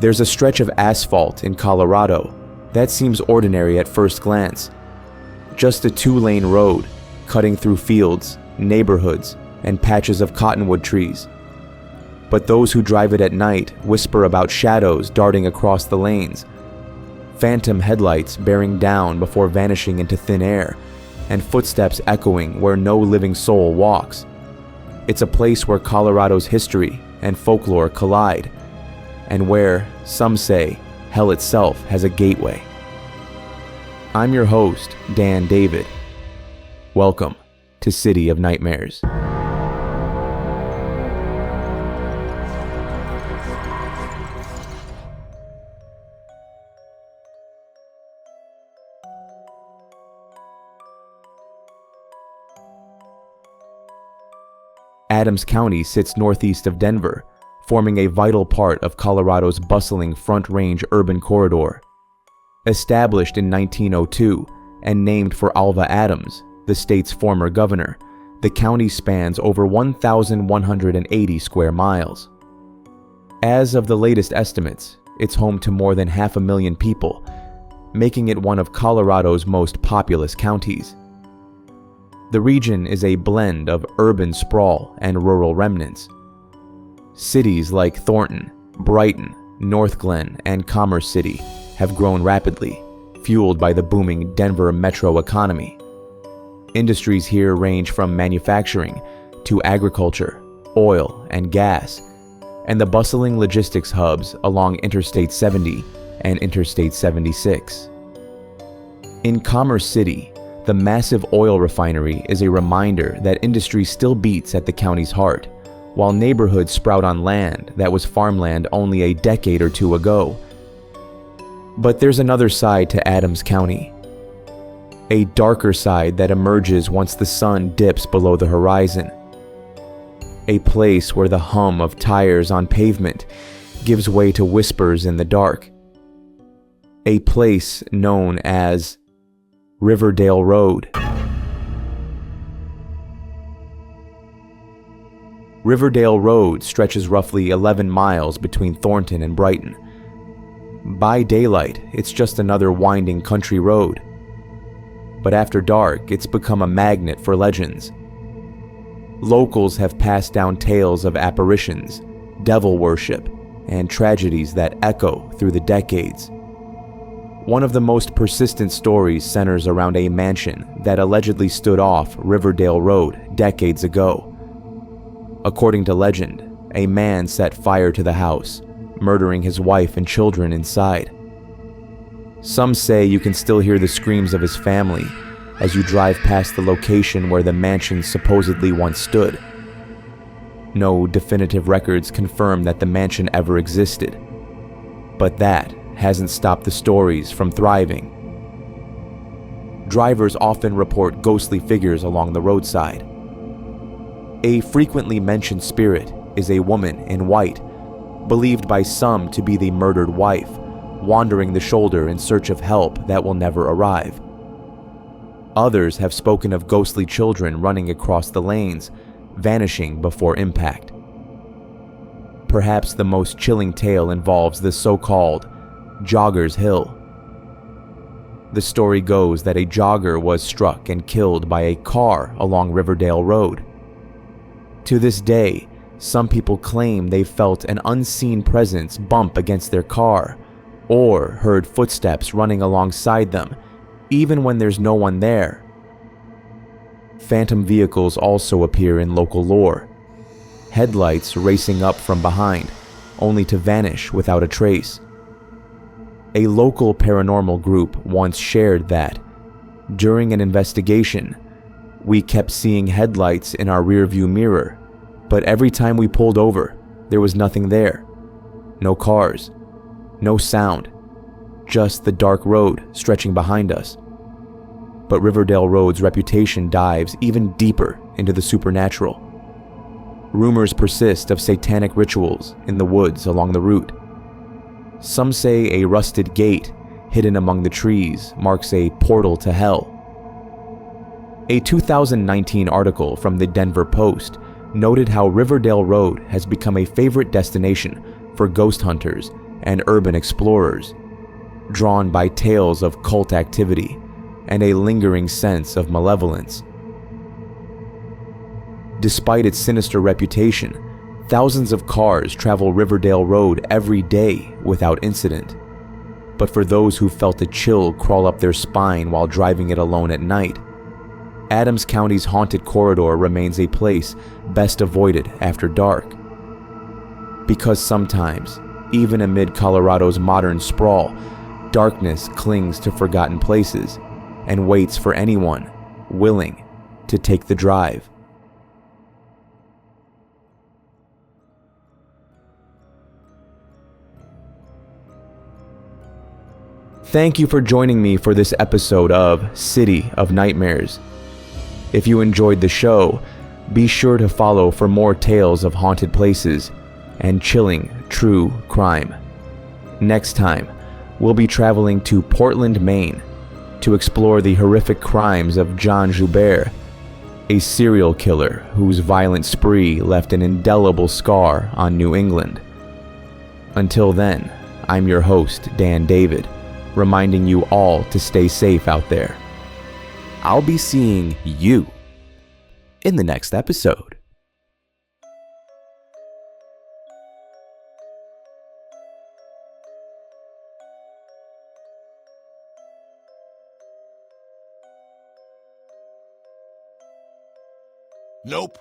There's a stretch of asphalt in Colorado that seems ordinary at first glance. Just a 2-lane road cutting through fields, neighborhoods, and patches of cottonwood trees. But those who drive it at night whisper about shadows darting across the lanes, phantom headlights bearing down before vanishing into thin air, and footsteps echoing where no living soul walks. It's a place where Colorado's history and folklore collide, and where, some say, hell itself has a gateway. I'm your host, Dan David. Welcome to City of Nightmares. Adams County sits northeast of Denver, forming a vital part of Colorado's bustling Front Range urban corridor. Established in 1902 and named for Alva Adams, the state's former governor, the county spans over 1,180 square miles. As of the latest estimates, it's home to more than 500,000 people, making it one of Colorado's most populous counties. The region is a blend of urban sprawl and rural remnants. Cities like Thornton, Brighton, North Glen, and Commerce City have grown rapidly, fueled by the booming Denver metro economy. Industries here range from manufacturing to agriculture, oil, and gas, and the bustling logistics hubs along Interstate 70 and Interstate 76. In Commerce City, the massive oil refinery is a reminder that industry still beats at the county's heart, while neighborhoods sprout on land that was farmland only a decade or two ago. But there's another side to Adams County. A darker side that emerges once the sun dips below the horizon. A place where the hum of tires on pavement gives way to whispers in the dark. A place known as Riverdale Road. Riverdale Road stretches roughly 11 miles between Thornton and Brighton. By daylight, it's just another winding country road. But after dark, it's become a magnet for legends. Locals have passed down tales of apparitions, devil worship, and tragedies that echo through the decades. One of the most persistent stories centers around a mansion that allegedly stood off Riverdale Road decades ago. According to legend, a man set fire to the house, murdering his wife and children inside. Some say you can still hear the screams of his family as you drive past the location where the mansion supposedly once stood. No definitive records confirm that the mansion ever existed, but that hasn't stopped the stories from thriving. Drivers often report ghostly figures along the roadside. A frequently mentioned spirit is a woman in white, believed by some to be the murdered wife, wandering the shoulder in search of help that will never arrive. Others have spoken of ghostly children running across the lanes, vanishing before impact. Perhaps the most chilling tale involves the so-called Jogger's Hill. The story goes that a jogger was struck and killed by a car along Riverdale Road. To this day, some people claim they felt an unseen presence bump against their car, or heard footsteps running alongside them, even when there's no one there. Phantom vehicles also appear in local lore. Headlights racing up from behind, only to vanish without a trace. A local paranormal group once shared that, during an investigation, we kept seeing headlights in our rearview mirror, but every time we pulled over, there was nothing there. No cars, no sound, just the dark road stretching behind us. But Riverdale Road's reputation dives even deeper into the supernatural. Rumors persist of satanic rituals in the woods along the route. Some say a rusted gate hidden among the trees marks a portal to hell. A 2019 article from the Denver Post noted how Riverdale Road has become a favorite destination for ghost hunters and urban explorers, drawn by tales of cult activity and a lingering sense of malevolence. Despite its sinister reputation, thousands of cars travel Riverdale Road every day without incident. But for those who felt a chill crawl up their spine while driving it alone at night, Adams County's haunted corridor remains a place best avoided after dark. Because sometimes, even amid Colorado's modern sprawl, darkness clings to forgotten places and waits for anyone willing to take the drive. Thank you for joining me for this episode of City of Nightmares. If you enjoyed the show, be sure to follow for more tales of haunted places and chilling true crime. Next time, we'll be traveling to Portland, Maine, to explore the horrific crimes of John Joubert, a serial killer whose violent spree left an indelible scar on New England. Until then, I'm your host, Dan David, reminding you all to stay safe out there. I'll be seeing you in the next episode. Nope.